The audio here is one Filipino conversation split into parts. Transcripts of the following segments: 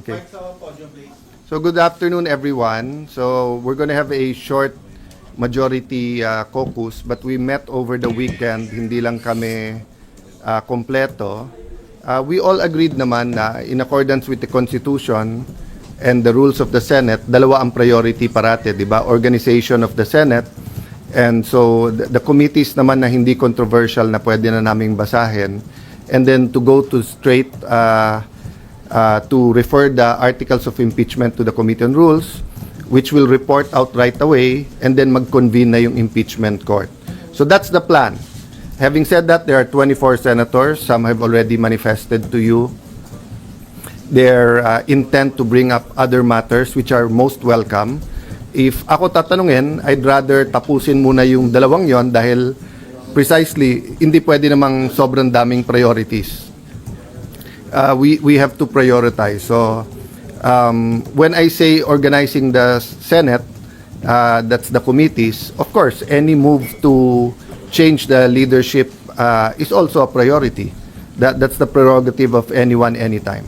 Okay. So good afternoon, everyone. So we're going to have a short majority caucus, but we met over the weekend. Hindi lang kami kompleto. We all agreed naman na in accordance with the Constitution and the rules of the Senate, dalawa ang priority parate, di ba? Organization of the Senate. And so the committees naman na hindi controversial na pwede na naming basahin. And then to go to straight to refer the articles of impeachment to the Committee on Rules, which will report out right away, and then mag-convene na yung impeachment court. So that's the plan. Having said that, there are 24 senators. Some have already manifested to you their intent to bring up other matters, which are most welcome. If ako tatanungin, I'd rather tapusin muna yung dalawang yon dahil precisely, hindi pwede namang sobrang daming priorities. We have to prioritize. So, when I say organizing the Senate, that's the committees, of course, any move to change the leadership is also a priority. That's the prerogative of anyone, anytime.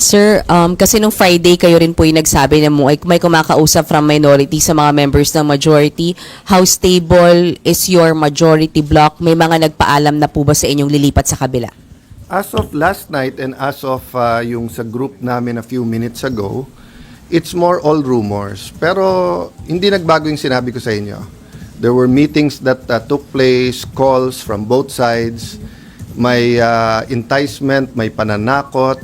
Sir, kasi nung Friday kayo rin po yung nagsabi na may kumakausap from minority sa mga members ng majority. How stable is your majority block? May mga nagpaalam na po ba sa inyong lilipat sa kabila? As of last night and as of yung sa group namin a few minutes ago, it's more all rumors. Pero hindi nagbago yung sinabi ko sa inyo. There were meetings that took place, calls from both sides. May enticement, may pananakot,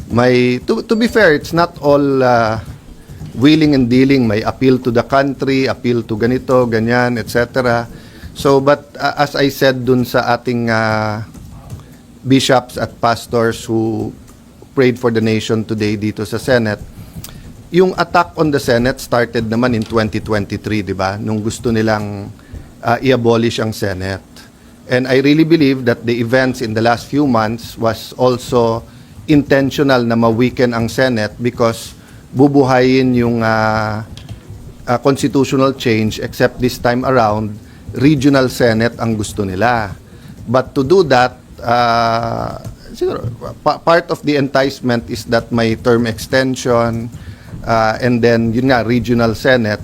may to be fair, it's not all willing and dealing. May appeal to the country, appeal to ganito, ganyan, etc. So, but as I said dun sa ating bishops at pastors who prayed for the nation today dito sa Senate, yung attack on the Senate started naman in 2023, di ba? Nung gusto nilang i-abolish ang Senate. And I really believe that the events in the last few months was also intentional na ma-weaken ang Senate because bubuhayin yung constitutional change, except this time around, regional Senate ang gusto nila. But to do that, siguro, part of the enticement is that may term extension, and then yun nga, regional Senate.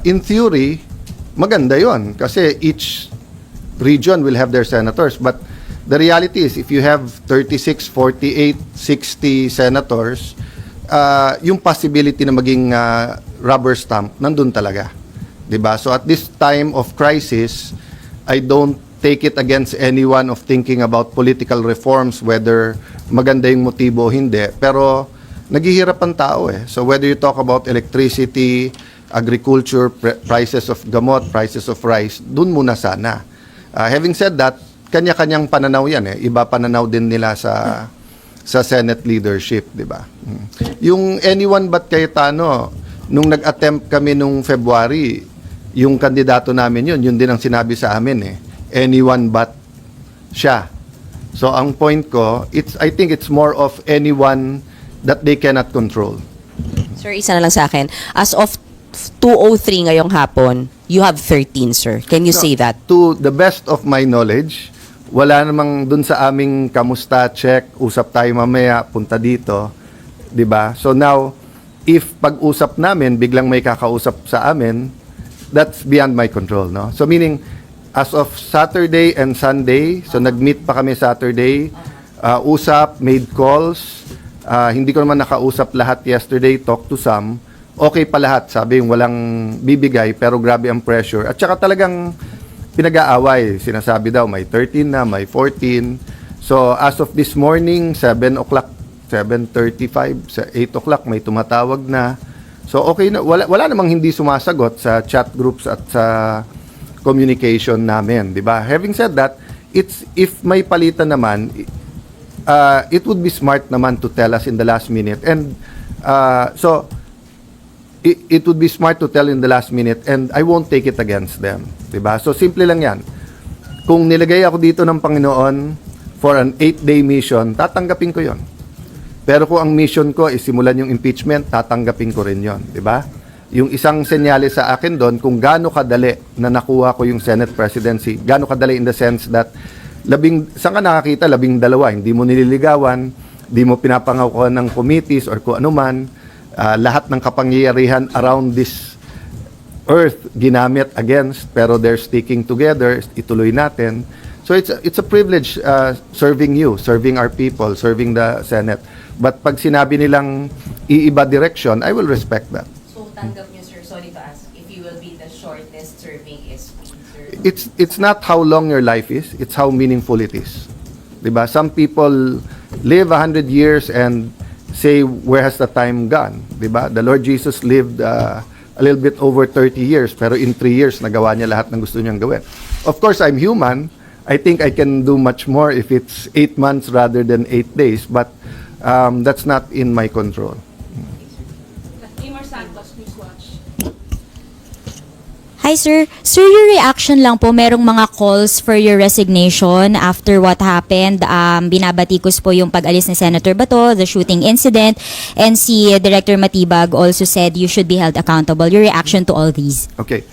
In theory, maganda yon kasi each region will have their senators, but the reality is if you have 36, 48, 60 senators, yung possibility na maging rubber stamp nandun talaga, 'di ba? So at this time of crisis, I don't take it against anyone of thinking about political reforms, whether maganda yung motibo o hindi, pero naghihirap ang tao eh. So whether you talk about electricity, agriculture, prices of gamot, prices of rice, dun muna sana. Having said that, kanya-kanyang pananaw yan eh. Iba pananaw din nila sa Senate leadership, di ba? Yung anyone but Cayetano, nung nag-attempt kami nung February, yung kandidato namin yun din ang sinabi sa amin eh. Anyone but siya. So ang point ko, I think it's more of anyone that they cannot control. Sir, isa na lang sa akin. As of 2:03 ngayong hapon, you have 13, sir. Can you say that? To the best of my knowledge, wala namang dun sa aming kamusta, check, usap tayo mamaya, punta dito, 'di ba? So now, if pag-usap namin biglang may kakausap sa amin, that's beyond my control, no? So meaning as of Saturday and Sunday, so nag-meet pa kami Saturday, usap, made calls, hindi ko naman nakausap lahat yesterday, talk to some. Okay pa lahat, sabi yung walang bibigay pero grabe ang pressure. At saka talagang pinag-aaway. Sinasabi daw may 13 na, may 14. So as of this morning, 7 o'clock, 7:35, 8 o'clock may tumatawag na. So okay na, wala namang hindi sumasagot sa chat groups at sa communication namin, di ba? Having said that, if may palitan naman, it would be smart naman to tell us in the last minute. And so it would be smart to tell in the last minute, and I won't take it against them. Diba? So, simple lang yan. Kung nilagay ako dito ng Panginoon for an 8-day mission, tatanggapin ko yon. Pero kung ang mission ko is simulan yung impeachment, tatanggapin ko rin yon. Diba? Yung isang senyales sa akin doon kung gaano kadali na nakuha ko yung Senate presidency, gaano kadali in the sense that saan ka nakakita, 12, hindi mo nililigawan, hindi mo pinapangakuan ng committees or kung ano man, lahat ng kapangyarihan around this earth ginamit against, pero they're sticking together, ituloy natin. So it's a privilege serving you, serving our people, serving the Senate. But pag sinabi nilang iiba direction, I will respect that. So, tanggap niyo, sir, sorry to ask, if you will be the shortest serving SP, sir? It's not how long your life is, it's how meaningful it is. 'Di ba? Some people live 100 years and say, where has the time gone? 'Di ba? The Lord Jesus lived a little bit over 30 years, pero in 3 years nagawa niya lahat ng gusto niyang gawin. Of course, I'm human. I think I can do much more if it's 8 months rather than 8 days, but that's not in my control. Timor Santos, Newswatch. Hi sir. Sir, your reaction lang po, merong mga calls for your resignation after what happened. Binabatikos po yung pag-alis ni Senator Bato, the shooting incident, and si Director Matibag also said you should be held accountable. Your reaction to all these? Okay.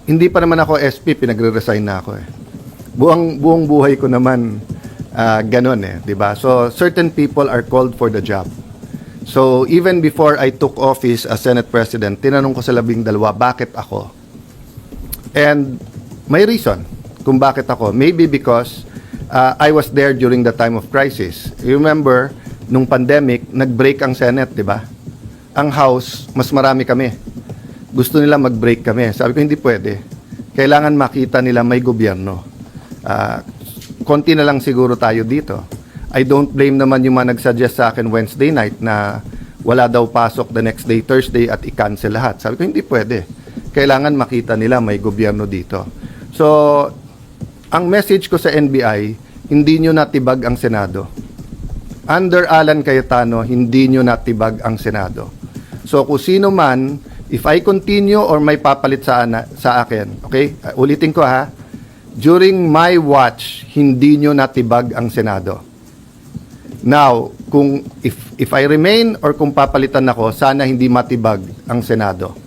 Hindi pa naman ako SP, pinagre-resign na ako eh. Buong buhay ko naman ganun eh, 'di ba? So certain people are called for the job. So even before I took office as Senate President, tinanong ko sa 12, bakit ako? And may reason kung bakit ako. Maybe because I was there during the time of crisis. You remember, nung pandemic, nag-break ang Senate, 'di ba? Ang House, mas marami kami. Gusto nila mag-break kami. Sabi ko, hindi pwede. Kailangan makita nila may gobyerno. Konti na lang siguro tayo dito. I don't blame naman yung mga nag-suggest sa akin Wednesday night na wala daw pasok the next day, Thursday, at i-cancel lahat. Sabi ko, hindi pwede. Kailangan makita nila may gobyerno dito. So, ang message ko sa NBI, hindi nyo natibag ang Senado. Under Alan Cayetano, hindi nyo natibag ang Senado. So, kung sino man, if I continue or may papalit sa akin, okay? Ulitin ko ha. During my watch, hindi nyo natibag ang Senado. Now, kung if I remain or kung papalitan ako, sana hindi matibag ang Senado.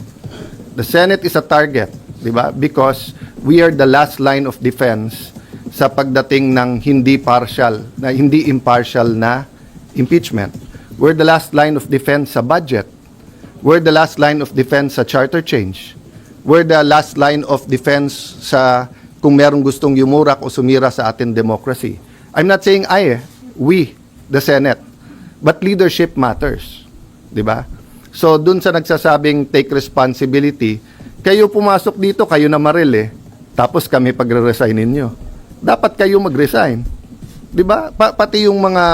The Senate is a target, di ba? Because we are the last line of defense sa pagdating ng hindi impartial na impeachment. We're the last line of defense sa budget. We're the last line of defense sa charter change. We're the last line of defense sa kung merong gustong yumurak o sumira sa ating democracy. I'm not saying we, the Senate. But leadership matters. Di ba? So, dun sa nagsasabing take responsibility, kayo pumasok dito, kayo na maril eh. Tapos kami pagre-resignin nyo. Dapat kayo mag-resign. Di ba? Pati yung mga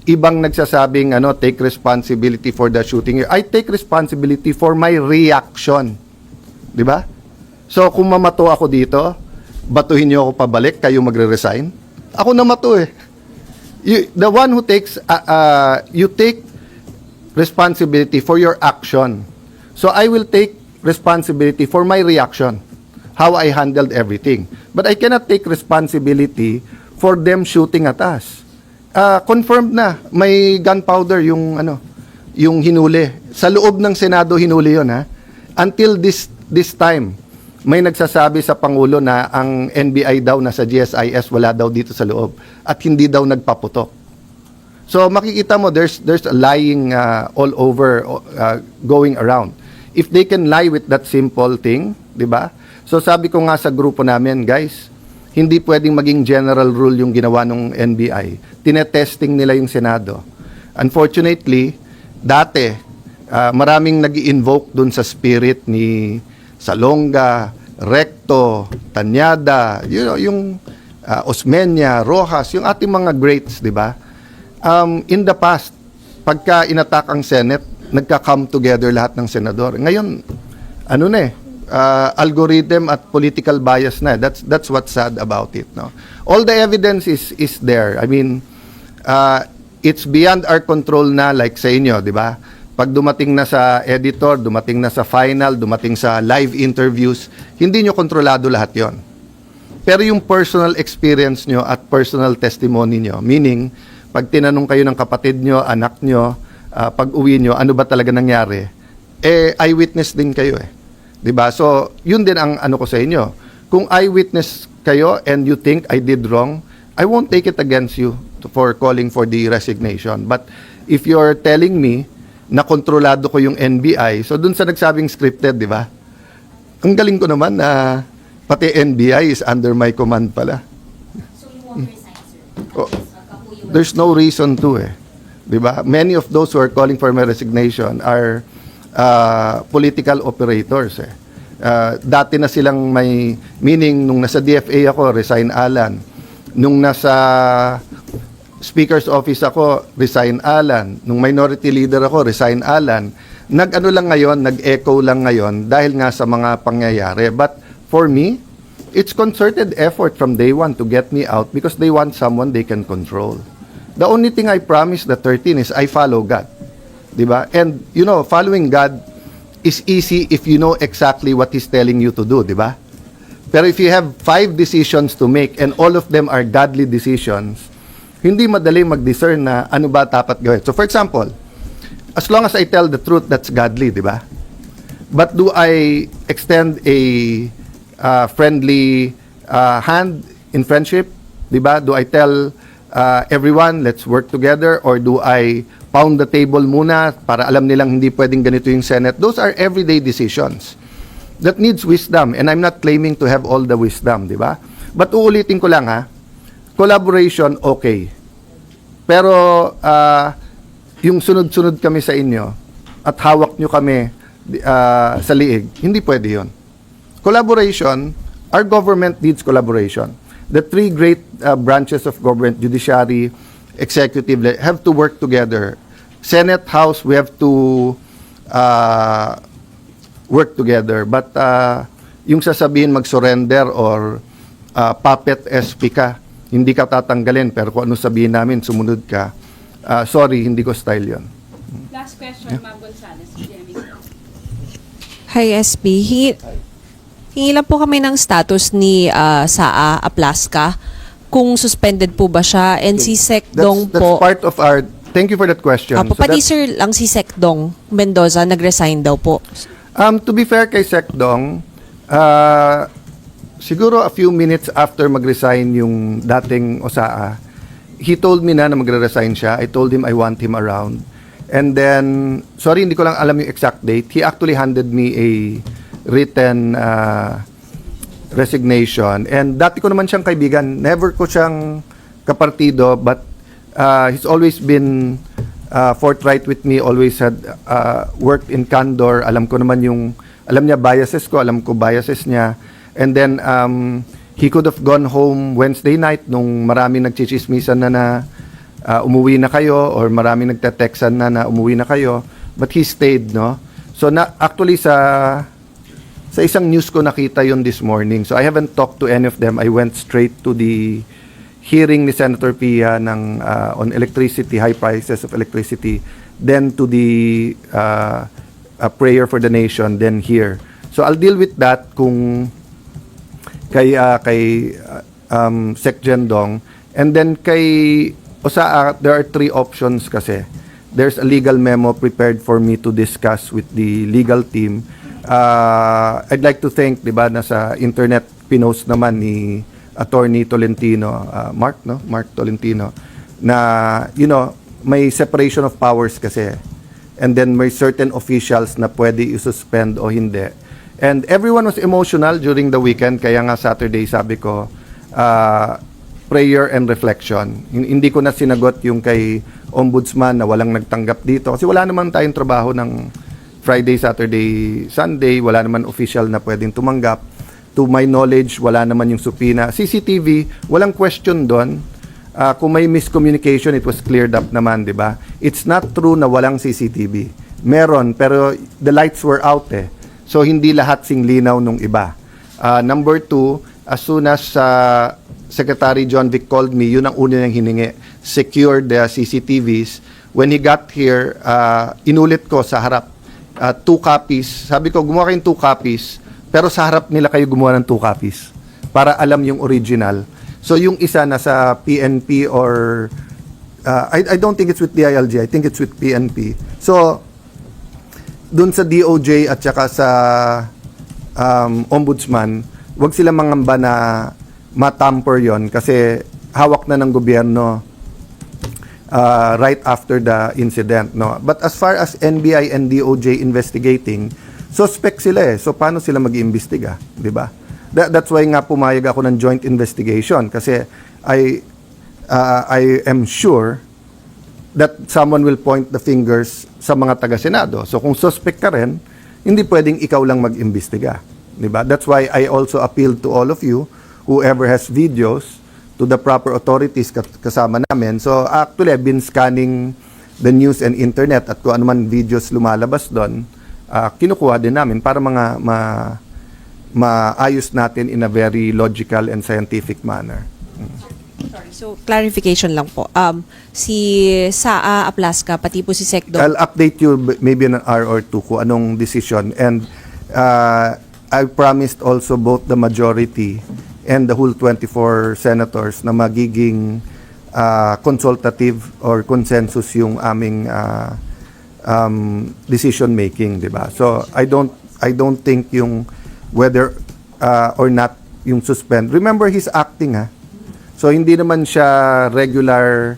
ibang nagsasabing take responsibility for the shooting. I take responsibility for my reaction. 'Di ba? So kung mamato ako dito, batuhin niyo ako pabalik, kayo magre-resign. Ako na mato eh. The one who takes you take responsibility for your action. So I will take responsibility for my reaction. How I handled everything. But I cannot take responsibility for them shooting at us. Confirmed na may gunpowder yung hinuli sa loob ng Senado, hinuli yon ha. Until this time may nagsasabi sa Pangulo na ang NBI daw na sa GSIS wala daw dito sa loob at hindi daw nagpaputok. So makikita mo there's a lying all over going around. If they can lie with that simple thing, 'di ba? So sabi ko nga sa grupo namin, guys, hindi pwedeng maging general rule yung ginawa ng NBI. Tinetesting nila yung Senado. Unfortunately, dati, maraming nag-invoke dun sa spirit ni Salonga, Recto, Tanyada, yung Osmeña, Rojas, yung ating mga greats, di ba? In the past, pagka inattack ang Senate, nagka-come together lahat ng senador. Ngayon, algorithm at political bias na. That's what's sad about it, no. All the evidence is there. I mean, it's beyond our control na, like sa inyo, di ba? Pag dumating na sa editor, dumating na sa final, dumating sa live interviews, hindi nyo kontrolado lahat yon. Pero yung personal experience nyo at personal testimony nyo, meaning, pag tinanong kayo ng kapatid nyo, anak nyo, pag uwi nyo, ano ba talaga nangyari? eyewitness din kayo eh. 'Di ba? So, yun din ang ano ko sa inyo. Kung eyewitness kayo and you think I did wrong, I won't take it against you for calling for the resignation. But if you're telling me na kontrolado ko yung NBI, so dun sa nagsabing scripted, 'di ba? Ang galing ko naman na pati NBI is under my command pala. So you won't resign, sir? Oh, there's no reason to eh. 'Di ba? Many of those who are calling for my resignation are political operators eh. Dati na silang may meaning nung nasa DFA ako, resign Alan. Nung nasa Speaker's Office ako, resign Alan. Nung minority leader ako, resign Alan. Nag-ano lang ngayon, nag-echo lang ngayon dahil nga sa mga pangyayari. But for me, it's concerted effort from day one to get me out because they want someone they can control. The only thing I promise the 13 is I follow God. Diba? And, you know, following God is easy if you know exactly what He's telling you to do, diba? Pero if you have 5 decisions to make and all of them are godly decisions, hindi madali mag-discern na ano ba dapat gawin. So, for example, as long as I tell the truth, that's godly, diba? But do I extend a friendly hand in friendship? Diba? Do I tell everyone, let's work together? Or do I pound the table muna para alam nilang hindi pwedeng ganito yung Senate? Those are everyday decisions that needs wisdom. And I'm not claiming to have all the wisdom, di ba? But uulitin ko lang ha, collaboration, okay. Pero yung sunod-sunod kami sa inyo at hawak nyo kami sa liig, hindi pwede yun. Collaboration, our government needs collaboration. The 3 great branches of government, judiciary, executive, have to work together. Senate, House, we have to work together. But yung sasabihin mag-surrender or puppet SP ka, hindi ka tatanggalin, pero kung ano sabihin namin, sumunod ka, sorry, hindi ko style yon. Last question, Ma'am Gonzales, GMA. Hi, SP. Hingi lang po kami ng status ni Saa Aplaska. Kung suspended po ba siya, and si Sec Dong That's po. part of our, thank you for that question. Apo, So pati that's- sir lang si Sec Dong Mendoza nag-resign daw po. To be fair kay Sec Dong, siguro a few minutes after mag-resign yung dating Osaa, he told me na magre-resign siya. I told him I want him around. And then, sorry, hindi ko lang alam yung exact date. He actually handed me a written resignation. And dati ko naman siyang kaibigan. Never ko siyang kapartido, but he's always been forthright with me, always had worked in candor. Alam ko naman alam niya biases ko, alam ko biases niya. And then, he could have gone home Wednesday night nung maraming nagchichismisan na umuwi na kayo or maraming nagte-textan na umuwi na kayo. But he stayed, no? So, actually sa isang news ko nakita yun this morning. So, I haven't talked to any of them. I went straight to the hearing ni Senator Pia on electricity, high prices of electricity, then to the prayer for the nation, then here. So, I'll deal with that kung kay Sec Jendong. And then kay Osaa, there are 3 options kasi. There's a legal memo prepared for me to discuss with the legal team. I'd like to thank, di ba, nasa internet pinost naman ni Attorney Tolentino, Mark Tolentino, na, you know, may separation of powers kasi. And then may certain officials na pwede i-suspend o hindi. And everyone was emotional during the weekend, kaya nga Saturday sabi ko, prayer and reflection. Hindi ko na sinagot yung kay Ombudsman na walang nagtanggap dito. Kasi wala naman tayong trabaho ng Friday, Saturday, Sunday. Wala naman official na pwedeng tumanggap. To my knowledge, wala naman yung supina. CCTV, walang question doon. Kung may miscommunication, it was cleared up naman, di ba? It's not true na walang CCTV. Meron, pero the lights were out eh. So, hindi lahat singlinaw nung iba. Number 2, as soon as Secretary John Vic called me, yun ang una niyang hiningi. Secure the CCTVs. When he got here, inulit ko sa harap. 2 copies. Sabi ko, gumawa kayong 2 copies, pero sa harap nila kayo gumawa ng 2 copies para alam yung original. So, yung isa nasa PNP or I don't think it's with DILG. I think it's with PNP. So, dun sa DOJ at saka sa ombudsman, wag sila mangamba na matamper yon kasi hawak na ng gobyerno right after the incident, no. But as far as NBI and DOJ investigating, suspect sila eh. So paano sila mag-iimbestiga, 'di ba? That's why nga pumayag ako ng joint investigation kasi I am sure that someone will point the fingers sa mga taga-Senado. So kung suspect ka rin, hindi pwedeng ikaw lang mag-imbestiga, 'di ba? That's why I also appeal to all of you, whoever has videos, to the proper authorities kasama namin. So actually, I've been scanning the news and internet at kung ano man videos lumalabas doon, kinukuha din namin para maayos natin in a very logical and scientific manner. Sorry, so clarification lang po. Si Saa Aplasca, pati po si Sec Dong, I'll update you maybe in an hour or two kung anong decision. And I promised also both the majority and the whole 24 senators na magiging consultative or consensus yung aming decision making, 'di ba? So I don't think yung whether or not yung suspend. Remember, he's acting, ha. So hindi naman siya regular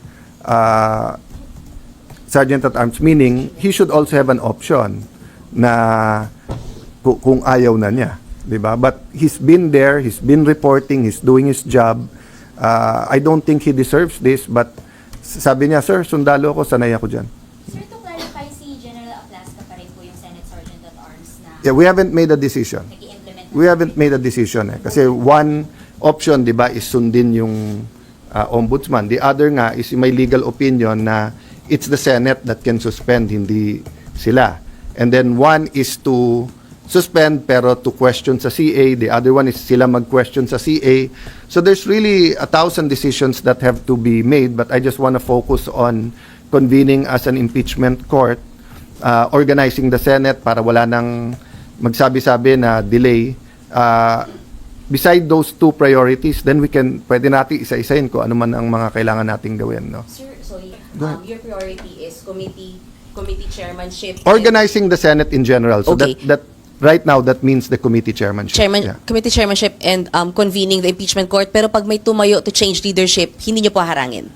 sergeant at arms, meaning he should also have an option na kung ayaw na niya. Diba? But he's been there, he's been reporting, he's doing his job. I don't think he deserves this, but sabi niya, sir, sundalo ako, sanay ako dyan. Sir, to clarify, si General Aplasca pa rin po yung Senate Sergeant at Arms na Yeah, we haven't made a decision. nag-i-implement. We haven't made a decision. Kasi one option, di ba, is sundin yung ombudsman. The other nga is may legal opinion na it's the Senate that can suspend, hindi sila. And then one is to suspend pero to question sa CA. The other one is sila mag-question sa CA. So there's really 1,000 decisions that have to be made, but I just want to focus on convening as an impeachment court, organizing the Senate para wala nang magsabi-sabi na delay. Beside those two priorities, then pwede natin isa-isahin ko ano man ang mga kailangan nating gawin, no? Sir, sorry. Go ahead. Your priority is committee chairmanship. Organizing the Senate in general. So Okay. that right now, that means the committee chairmanship. Yeah. Committee chairmanship and convening the impeachment court. Pero pag may tumayo to change leadership, hindi niyo po harangin.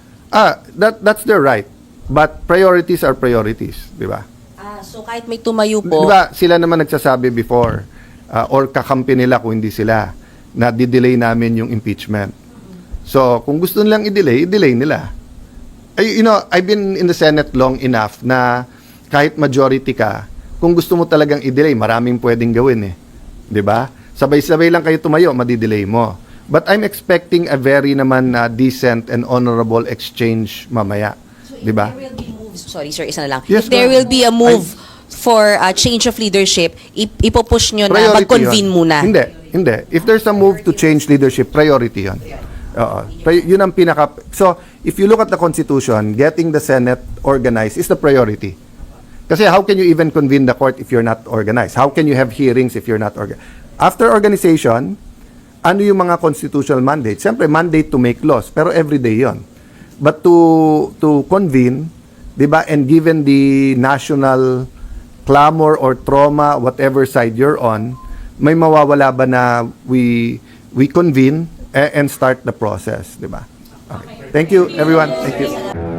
That's their right. But priorities are priorities, di ba? So kahit may tumayo Di po, ba, sila naman nagsasabi before, or kakampi nila kung hindi sila, na di-delay namin yung impeachment. So, kung gusto nilang i-delay nila. You know, I've been in the Senate long enough na kahit majority ka, kung gusto mo talagang i-delay, maraming pwedeng gawin eh. 'Di ba? Sabay-sabay lang kayo tumayo, madi-delay mo. But I'm expecting a very naman decent and honorable exchange mamaya. 'Di ba? there will be moves. Sorry sir, isa na lang. Yes, If there ma'am. will be a move for a change of leadership, ipopush nyo na Priority mag-convene yun. muna. Hindi. If there's a move to change leadership, priority yun. Oo. Yun ang pinaka... So, if you look at the Constitution, getting the Senate organized is the priority. Kasi how can you even convene the court if you're not organized? How can you have hearings if you're not organized? After organization, ano yung mga constitutional mandates? Siyempre, mandate to make laws, pero everyday yon. But to convene, di ba, and given the national clamor or trauma, whatever side you're on, may mawawala ba na we convene and start the process, di ba? Okay. Thank you, everyone. Thank you.